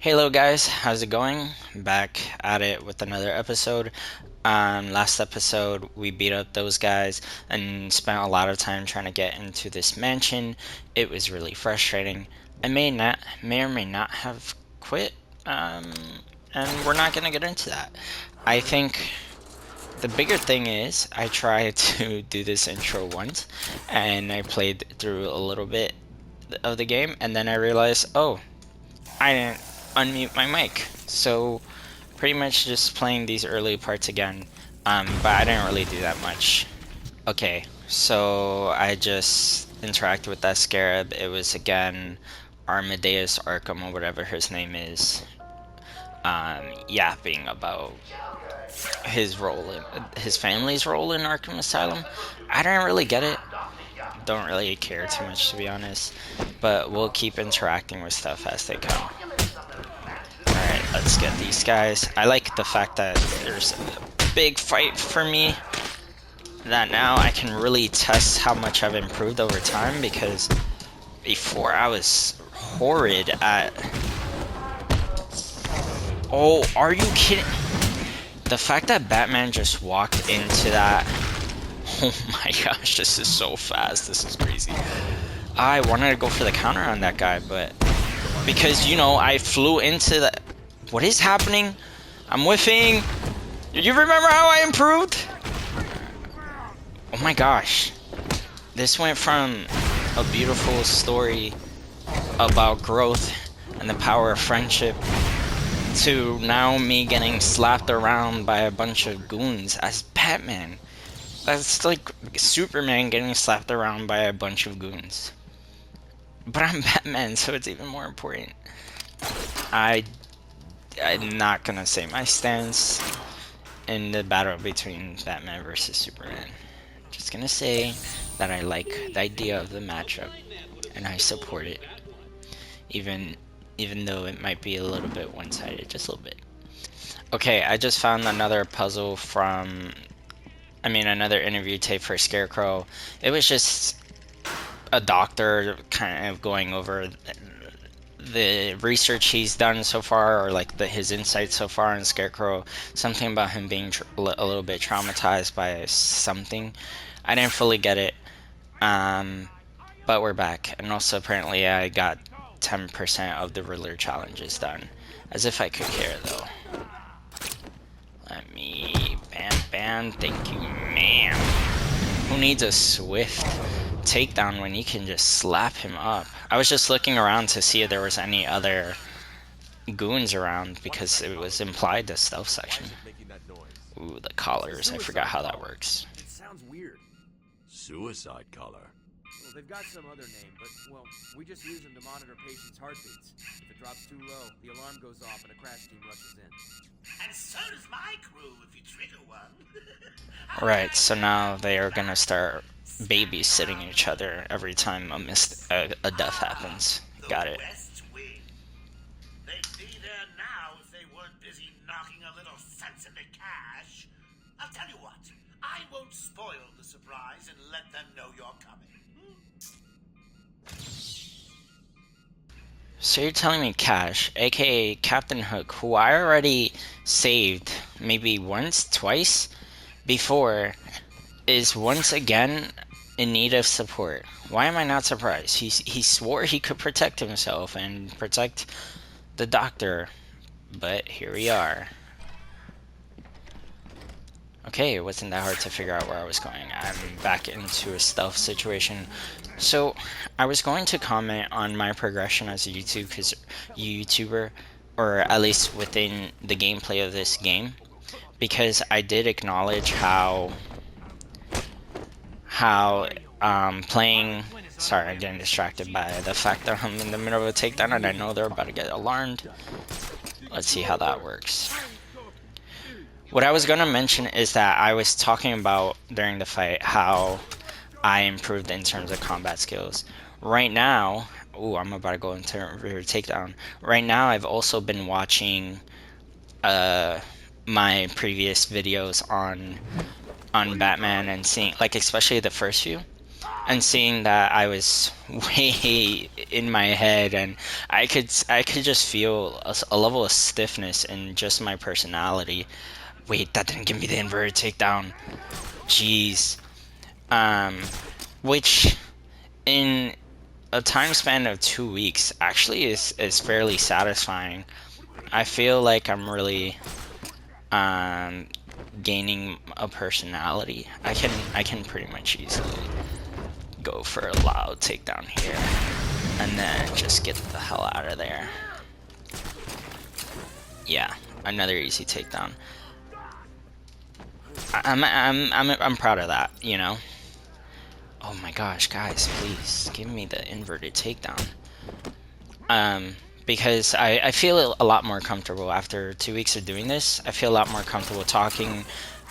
Hello guys, how's it going? Back at it with another episode. Last episode we beat up those guys and spent a lot of time trying to get into this mansion. It was really frustrating. I may or may not have quit. Um, and we're not gonna get into that. I think the bigger thing is I tried to do this intro once and I played through a little bit of the game and then I realized, oh, I didn't unmute my mic. So pretty much just playing these early parts again. But I didn't really do that much. Okay, so I just interacted with that scarab. It was again Armadeus Arkham or whatever his name is. Yapping about his role in his family's role in Arkham Asylum. I didn't really get it. Don't really care too much to be honest. But we'll keep interacting with stuff as they come. Alright, let's get these guys. I like the fact that there's a big fight for me. That now I can really test how much I've improved over time because before I was horrid at... Oh, are you kidding? The fact that Batman just walked into that... Oh my gosh, this is so fast. This is crazy. I wanted to go for the counter on that guy, but... Because, you know, I flew into the... What is happening? I'm whiffing. You remember how I improved? Oh my gosh. This went from a beautiful story about growth and the power of friendship to now me getting slapped around by a bunch of goons as Batman. That's like Superman getting slapped around by a bunch of goons. But I'm Batman, so it's even more important. I'm not gonna say my stance in the battle between Batman versus Superman. Just gonna say that I like the idea of the matchup and I support it, even though it might be a little bit one-sided, just a little bit. Okay, I just found another puzzle from, another interview tape for Scarecrow. It was just a doctor kind of going over the research he's done so far, or like his insights so far on Scarecrow. Something about him being a little bit traumatized by something. I didn't fully get it, but we're back. And also apparently I got 10% of the Riddler challenges done. As if I could care though. Let me bam, thank you, ma'am. Who needs a swift takedown when you can just slap him up? I was just looking around to see if there was any other goons around because it was implied the stealth section. Ooh, the collars. I forgot how that works. It sounds weird. Suicide collar. Well, they've got some other name, but, well, we just use them to monitor patients' heartbeats. If it drops too low, the alarm goes off and a crash team rushes in. And so does my crew if you trigger one. Right, so now they are gonna start babysitting each other every time a death happens. Got it. West Wing. They'd be there now if they weren't busy knocking a little sense into cash. I'll tell you what, I won't spoil the surprise and let them know you're coming. So you're telling me Cash, aka Captain Hook, who I already saved maybe once, twice before, is once again in need of support. Why am I not surprised? He swore he could protect himself and protect the doctor, but here we are. Okay, it wasn't that hard to figure out where I was going. I'm back into a stealth situation. So, I was going to comment on my progression as a YouTuber, or at least within the gameplay of this game, because I did acknowledge how playing... Sorry, I'm getting distracted by the fact that I'm in the middle of a takedown and I know they're about to get alarmed. Let's see how that works. What I was going to mention is that I was talking about during the fight how I improved in terms of combat skills. Right now, ooh, I'm about to go into rear takedown. Right now, I've also been watching my previous videos on Batman and seeing, like, especially the first few. and seeing that I was way in my head, and I could just feel a level of stiffness in just my personality. Wait, that didn't give me the inverted takedown. Jeez. Which in a time span of 2 weeks actually is fairly satisfying. I feel like I'm really um gaining a personality. I can pretty much easily go for a loud takedown here and then just get the hell out of there. Yeah, another easy takedown. I'm proud of that, you know. Oh my gosh, guys, please give me the inverted takedown. Because I feel a lot more comfortable after 2 weeks of doing this. I feel a lot more comfortable talking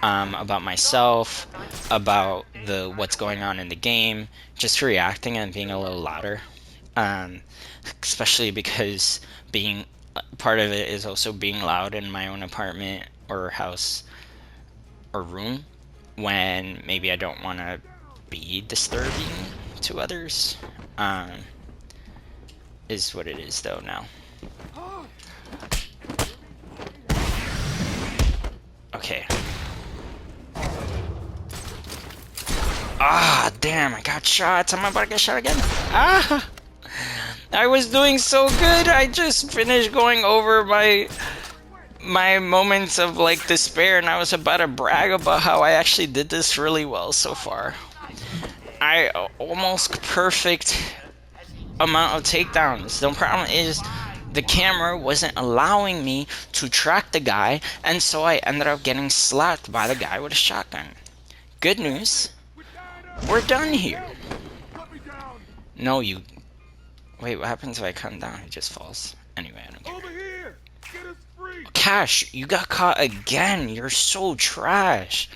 about myself, about the what's going on in the game, just reacting and being a little louder. Um, Especially because being part of it is also being loud in my own apartment or house or room when maybe I don't want to be disturbing to others. Um, is what it is though now. Okay. Ah, damn, I got shots. I'm about to get shot again. Ah! I was doing so good. I just finished going over my moments of like despair, and I was about to brag about how I actually did this really well so far. I almost perfect amount of takedowns. The problem is the camera wasn't allowing me to track the guy, and so I ended up getting slapped by the guy with a shotgun. Good news, we're done here. No, you. Wait, what happens if I cut him down? He just falls. Anyway, I don't care. Over here! Get us free! Cash, you got caught again. You're so trash.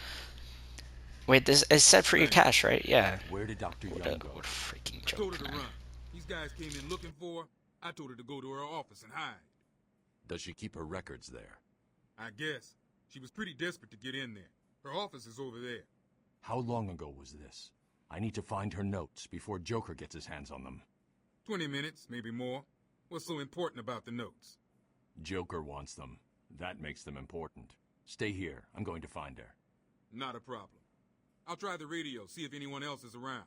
Wait, this is set for your cash, right? Yeah. Where did Dr. What Young a, go? what a freaking I told joke, her to man. run. These guys came in looking for her. I told her to go to her office and hide. Does she keep her records there? I guess. She was pretty desperate to get in there. Her office is over there. How long ago was this? I need to find her notes before Joker gets his hands on them. 20 minutes, maybe more. What's so important about the notes? Joker wants them. That makes them important. Stay here. I'm going to find her. Not a problem. I'll try the radio, see if anyone else is around.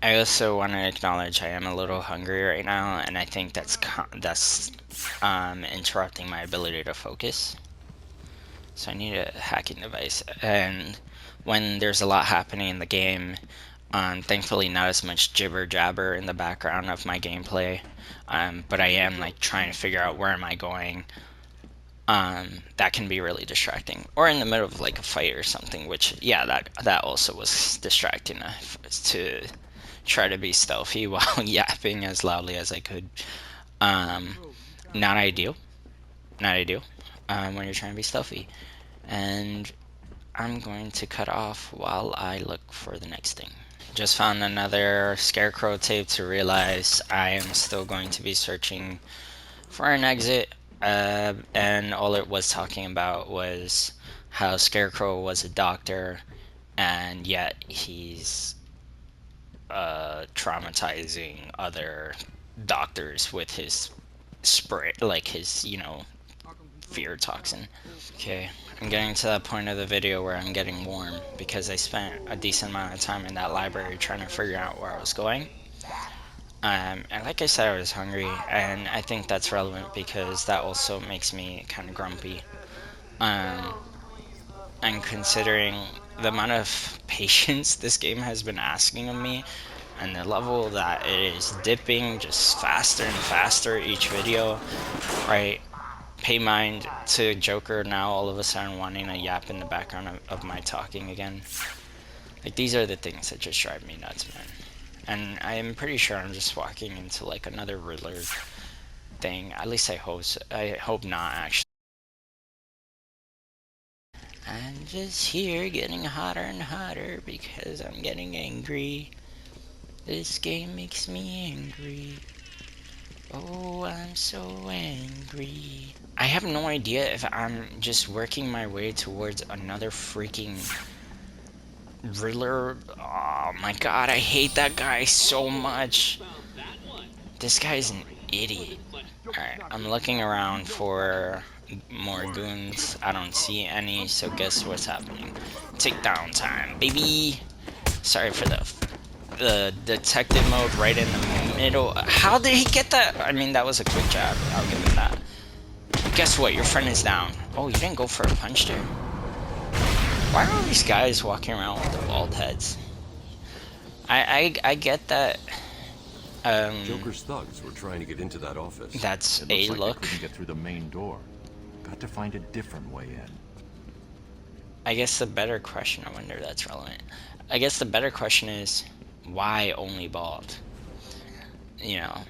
I also want to acknowledge I am a little hungry right now, and I think that's interrupting my ability to focus. So I need a hacking device, and when there's a lot happening in the game, thankfully not as much jibber jabber in the background of my gameplay, but I am like trying to figure out where am I going. That can be really distracting, or in the middle of like a fight or something, which yeah, that also was distracting enough to try to be stealthy while yapping as loudly as I could. Not ideal, not ideal when you're trying to be stealthy. And I'm going to cut off while I look for the next thing. Just found another Scarecrow tape to realize I am still going to be searching for an exit, and all it was talking about was how Scarecrow was a doctor, and yet he's traumatizing other doctors with his spray, like his, fear toxin. Okay, I'm getting to that point of the video where I'm getting warm because I spent a decent amount of time in that library trying to figure out where I was going. And like I said, I was hungry, and I think that's relevant because that also makes me kind of grumpy. And considering the amount of patience this game has been asking of me, and the level that it is dipping just faster and faster each video, right? Pay mind to Joker now all of a sudden wanting a yap in the background of my talking again. Like, these are the things that just drive me nuts, man. And I am pretty sure I'm just walking into like another Riddler thing. At least I hope so. I hope not, actually. I'm just here getting hotter and hotter because I'm getting angry. This game makes me angry. Oh, I'm so angry. I have no idea if I'm just working my way towards another freaking Riddler. Oh my god, I hate that guy so much. This guy's an idiot. Alright, I'm looking around for more goons. I don't see any, so guess what's happening? Takedown time, baby! Sorry for the detective mode right in the middle. How did he get that? I mean, that was a quick jab. I'll give him that. Guess what? Your friend is down. Oh, you didn't go for a punch there. Why are all these guys walking around with the bald heads? I get that. Joker's thugs were trying to get into that office. That's it a looks like look. They couldn't get through the main door. Got to find a different way in. I guess the better question, I wonder if that's relevant. I guess the better question is, why only bald? You know,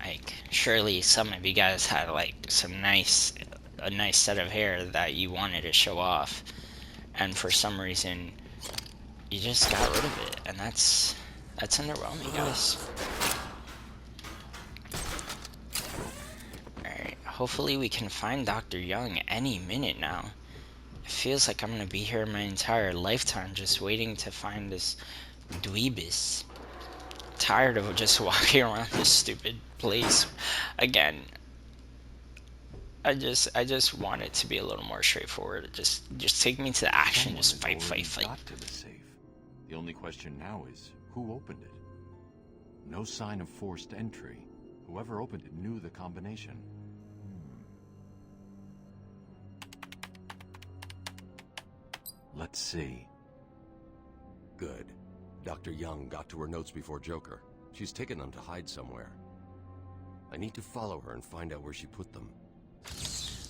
like, surely some of you guys had, like, a nice set of hair that you wanted to show off. And for some reason, you just got rid of it. And that's underwhelming, guys. Alright, hopefully we can find Dr. Young any minute now. It feels like I'm gonna be here my entire lifetime just waiting to find this dweebus. Tired of just walking around this stupid place. Again, I just want it to be a little more straightforward. Just take me to the action. Just fight, fight, fight. Got to the safe. The only question now is, who opened it? No sign of forced entry. Whoever opened it knew the combination. Let's see. Good. Dr. Young got to her notes before Joker. She's taken them to hide somewhere. I need to follow her and find out where she put them.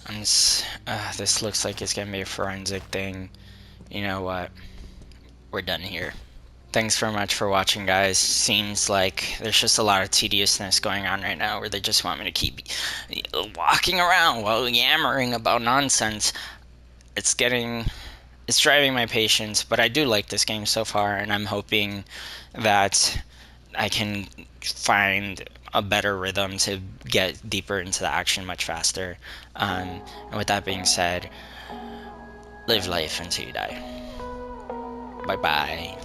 This looks like it's gonna be a forensic thing. You know what? We're done here. Thanks very much for watching, guys. Seems like there's just a lot of tediousness going on right now where they just want me to keep walking around while yammering about nonsense. It's driving my patience, but I do like this game so far, and I'm hoping that I can find a better rhythm to get deeper into the action much faster. And with that being said, live life until you die. Bye bye.